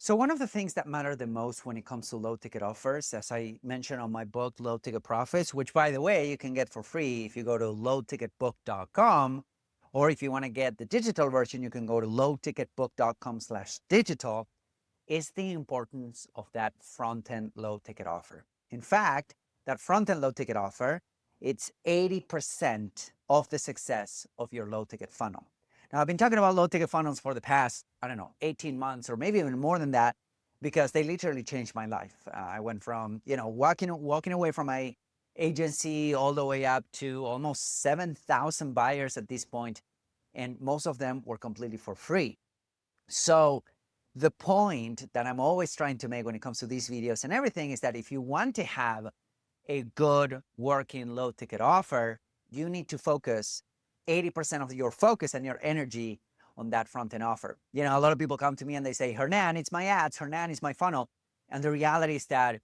So one of the things that matter the most when it comes to low ticket offers, as I mentioned on my book, Low Ticket Profits, which by the way, you can get for free if you go to lowticketbook.com, or if you want to get the digital version, you can go to lowticketbook.com/digital, is the importance of that front-end low ticket offer. In fact, that front-end low ticket offer, it's 80% of the success of your low ticket funnel. Now, I've been talking about low ticket funnels for the past, I don't know, 18 months or maybe even more than that, because they literally changed my life. I went from, walking away from my agency all the way up to almost 7,000 buyers at this point, and most of them were completely for free. So the point that I'm always trying to make when it comes to these videos and everything is that if you want to have a good working low ticket offer, you need to focus 80% of your focus and your energy on that front end offer. A lot of people come to me and they say, Hernan, it's my ads, Hernan is my funnel. And the reality is that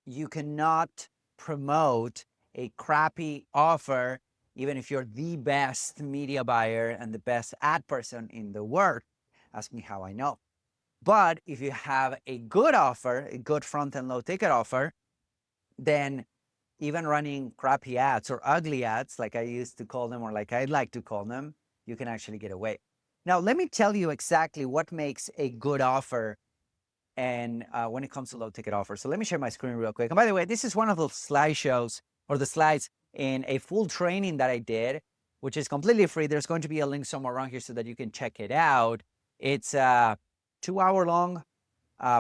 you cannot promote a crappy offer, even if you're the best media buyer and the best ad person in the world. Ask me how I know. But if you have a good offer, a good front end low ticket offer, then even running crappy ads or ugly ads, like I used to call them, or like I like to call them, you can actually get away. Now, let me tell you exactly what makes a good offer and when it comes to low ticket offers. So let me share my screen real quick. And by the way, this is one of the slideshows or the slides in a full training that I did, which is completely free. There's going to be a link somewhere around here so that you can check it out. It's a 2-hour long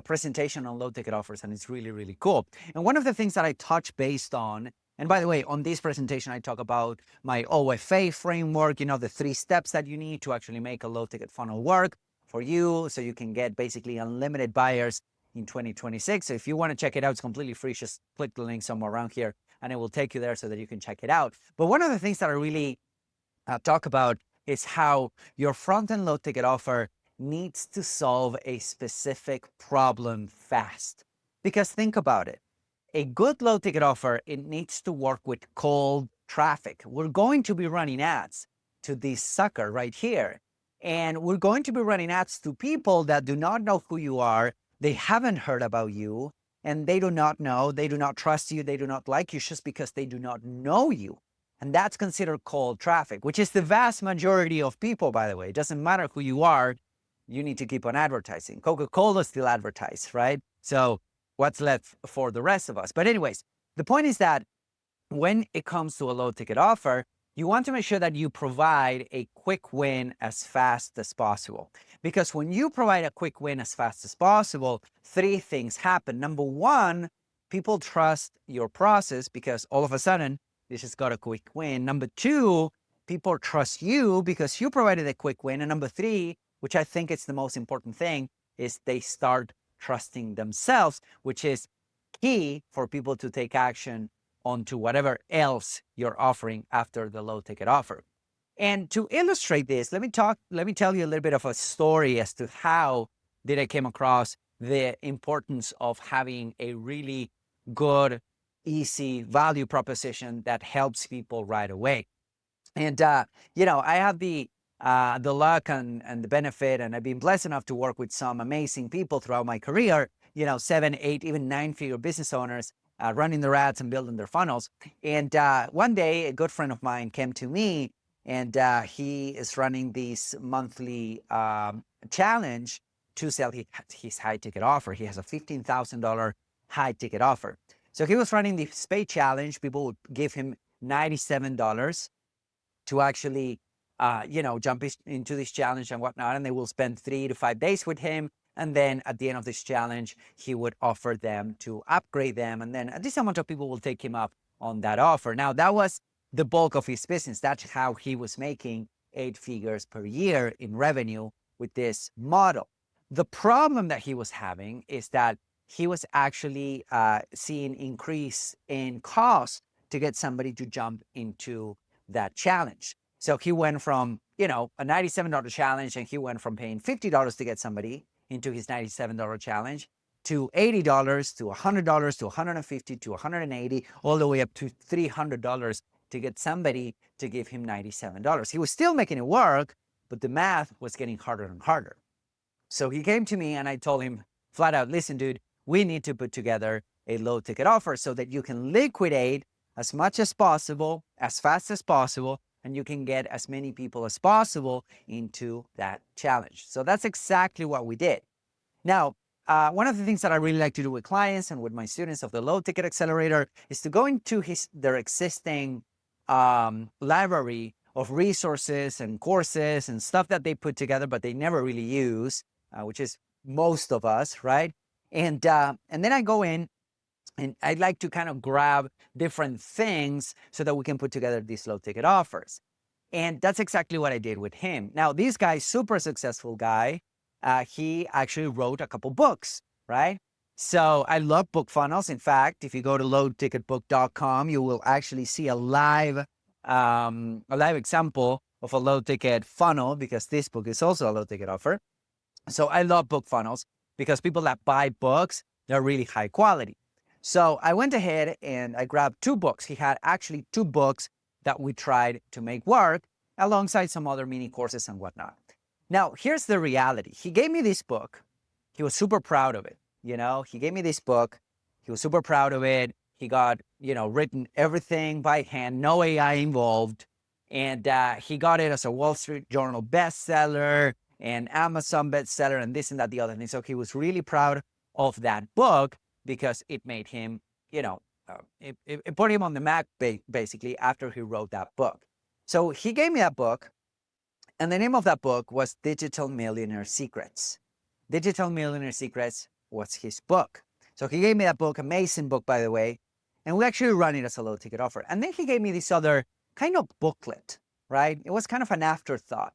presentation on low ticket offers, and it's really, really cool. And one of the things that I touch based on, and by the way, on this presentation, I talk about my OFA framework, the 3 steps that you need to actually make a low ticket funnel work for you so you can get basically unlimited buyers in 2026. So if you want to check it out, it's completely free. Just click the link somewhere around here and it will take you there so that you can check it out. But one of the things that I really talk about is how your front end low ticket offer needs to solve a specific problem fast. Because think about it. A good low ticket offer, it needs to work with cold traffic. We're going to be running ads to this sucker right here. And we're going to be running ads to people that do not know who you are. They haven't heard about you and they do not know, they do not trust you, they do not like you just because they do not know you. And that's considered cold traffic, which is the vast majority of people, by the way. It doesn't matter who you are, you need to keep on advertising. Coca-Cola still advertise, right? So what's left for the rest of us? But anyways, the point is that when it comes to a low ticket offer, you want to make sure that you provide a quick win as fast as possible. Because when you provide a quick win as fast as possible, 3 things happen. Number 1, people trust your process because all of a sudden, this has got a quick win. Number 2, people trust you because you provided a quick win. And number 3, which I think is the most important thing, is they start trusting themselves, which is key for people to take action onto whatever else you're offering after the low ticket offer. And to illustrate this, let me tell you a little bit of a story as to how did I came across the importance of having a really good, easy value proposition that helps people right away. And I have the luck and the benefit, and I've been blessed enough to work with some amazing people throughout my career, 7, 8, even 9-figure business owners running their ads and building their funnels. And one day, a good friend of mine came to me, and he is running this monthly challenge to sell his high ticket offer. He has a $15,000 high ticket offer. So he was running the spay challenge. People would give him $97 to actually, jump into this challenge and whatnot. And they will spend 3 to 5 days with him. And then at the end of this challenge, he would offer them to upgrade them. And then this amount of people will take him up on that offer. Now, that was the bulk of his business. That's how he was making 8 figures per year in revenue with this model. The problem that he was having is that he was actually seeing increase in cost to get somebody to jump into that challenge. So he went from, a $97 challenge, and he went from paying $50 to get somebody into his $97 challenge to $80 to $100 to $150 to $180, all the way up to $300 to get somebody to give him $97. He was still making it work, but the math was getting harder and harder. So he came to me and I told him, flat out, listen, dude, we need to put together a low ticket offer so that you can liquidate as much as possible, as fast as possible, and you can get as many people as possible into that challenge. So that's exactly what we did. Now, one of the things that I really like to do with clients and with my students of the Low Ticket Accelerator is to go into their existing library of resources and courses and stuff that they put together, but they never really use, which is most of us, right? And then I go in and I'd like to kind of grab different things so that we can put together these low ticket offers. And that's exactly what I did with him. Now, this guy, super successful guy, he actually wrote a couple books, right? So I love book funnels. In fact, if you go to lowticketbook.com, you will actually see a live example of a low ticket funnel, because this book is also a low ticket offer. So I love book funnels because people that buy books, they're really high quality. So I went ahead and I grabbed 2 books. He had actually 2 books that we tried to make work alongside some other mini courses and whatnot. Now, here's the reality. He gave me this book. He was super proud of it. He gave me this book. He was super proud of it. He got, written everything by hand, no AI involved. And he got it as a Wall Street Journal bestseller and Amazon bestseller and this and that, the other thing. So he was really proud of that book because it made him, it put him on the map basically after he wrote that book. So he gave me that book, and the name of that book was Digital Millionaire Secrets. Digital Millionaire Secrets was his book. So he gave me that book, amazing book, by the way, and we actually ran it as a low ticket offer. And then he gave me this other kind of booklet, right? It was kind of an afterthought.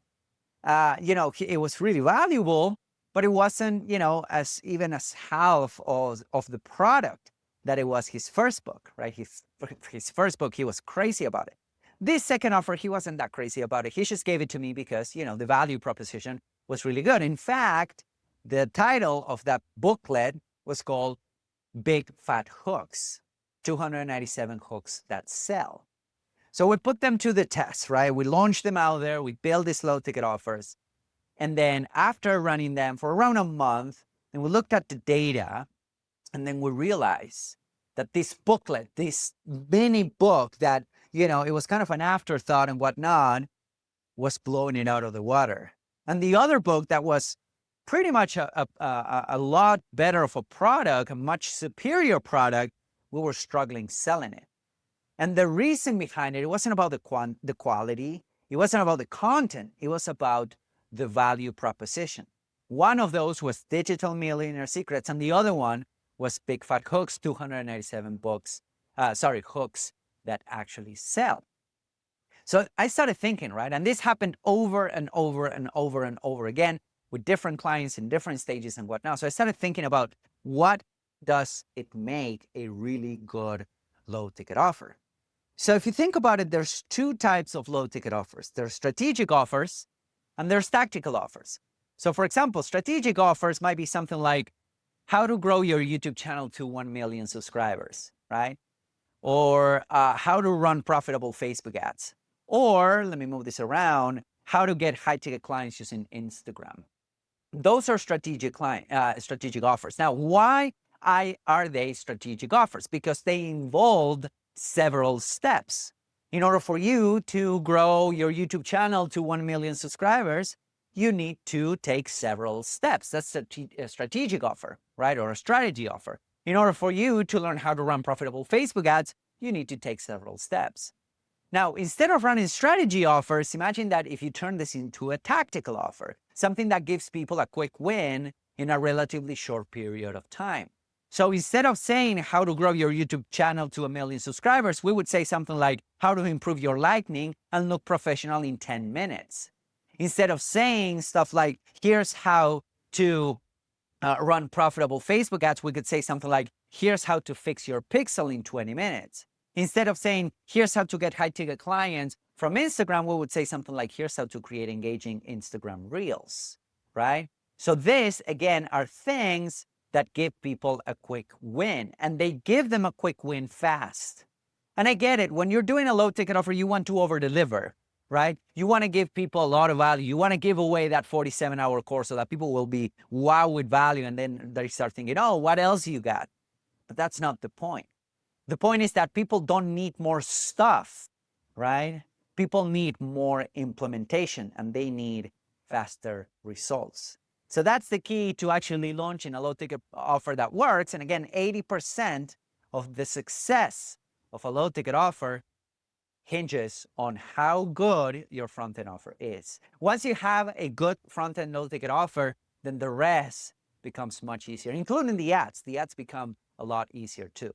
It was really valuable, but it wasn't, as half of the product that it was his first book, right? His first book, he was crazy about it. This second offer, he wasn't that crazy about it. He just gave it to me because, the value proposition was really good. In fact, the title of that booklet was called Big Fat Hooks, 297 hooks that sell. So we put them to the test, right? We launched them out there. We built these low ticket offers. And then after running them for around a month, and we looked at the data, and then we realized that this booklet, this mini book that, it was kind of an afterthought and whatnot, was blowing it out of the water. And the other book that was pretty much a lot better of a product, a much superior product, we were struggling selling it. And the reason behind it, it wasn't about the quality, it wasn't about the content, it was about the value proposition. One of those was Digital Millionaire Secrets, and the other one was Big Fat Hooks, 297 hooks that actually sell. So I started thinking, right? And this happened over and over and over and over again with different clients in different stages and whatnot. So I started thinking about, what does it make a really good low ticket offer? So if you think about it, there's 2 types of low ticket offers. There's strategic offers and there's tactical offers. So for example, strategic offers might be something like how to grow your YouTube channel to 1 million subscribers, right? Or how to run profitable Facebook ads. Or, let me move this around, how to get high ticket clients using Instagram. Those are strategic offers. Now, why are they strategic offers? Because they involved several steps. In order for you to grow your YouTube channel to 1 million subscribers, you need to take several steps. That's a strategic offer, right? Or a strategy offer. In order for you to learn how to run profitable Facebook ads, you need to take several steps. Now, instead of running strategy offers, imagine that if you turn this into a tactical offer, something that gives people a quick win in a relatively short period of time. So instead of saying how to grow your YouTube channel to 1 million subscribers, we would say something like how to improve your lighting and look professional in 10 minutes. Instead of saying stuff like, here's how to run profitable Facebook ads, we could say something like, here's how to fix your pixel in 20 minutes. Instead of saying, here's how to get high ticket clients from Instagram, we would say something like, here's how to create engaging Instagram reels, right? So this, again, are things that give people a quick win, and they give them a quick win fast. And I get it. When you're doing a low ticket offer, you want to over deliver, right? You want to give people a lot of value. You want to give away that 47-hour course so that people will be wow with value. And then they start thinking, oh, what else you got? But that's not the point. The point is that people don't need more stuff, right? People need more implementation and they need faster results. So that's the key to actually launching a low ticket offer that works. And again, 80% of the success of a low ticket offer hinges on how good your front end offer is. Once you have a good front end low ticket offer, then the rest becomes much easier, including the ads. The ads become a lot easier too.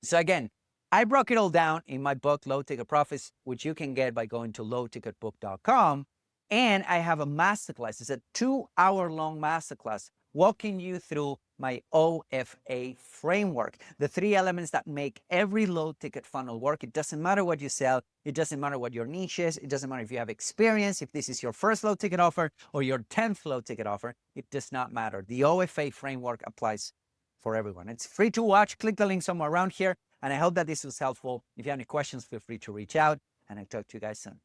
So again, I broke it all down in my book, Low Ticket Profits, which you can get by going to lowticketbook.com. And I have a masterclass. It's a 2-hour-long masterclass walking you through my OFA framework, the 3 elements that make every low ticket funnel work. It doesn't matter what you sell. It doesn't matter what your niche is. It doesn't matter if you have experience, if this is your first low ticket offer or your 10th low ticket offer. It does not matter. The OFA framework applies for everyone. It's free to watch. Click the link somewhere around here. And I hope that this was helpful. If you have any questions, feel free to reach out. And I'll talk to you guys soon.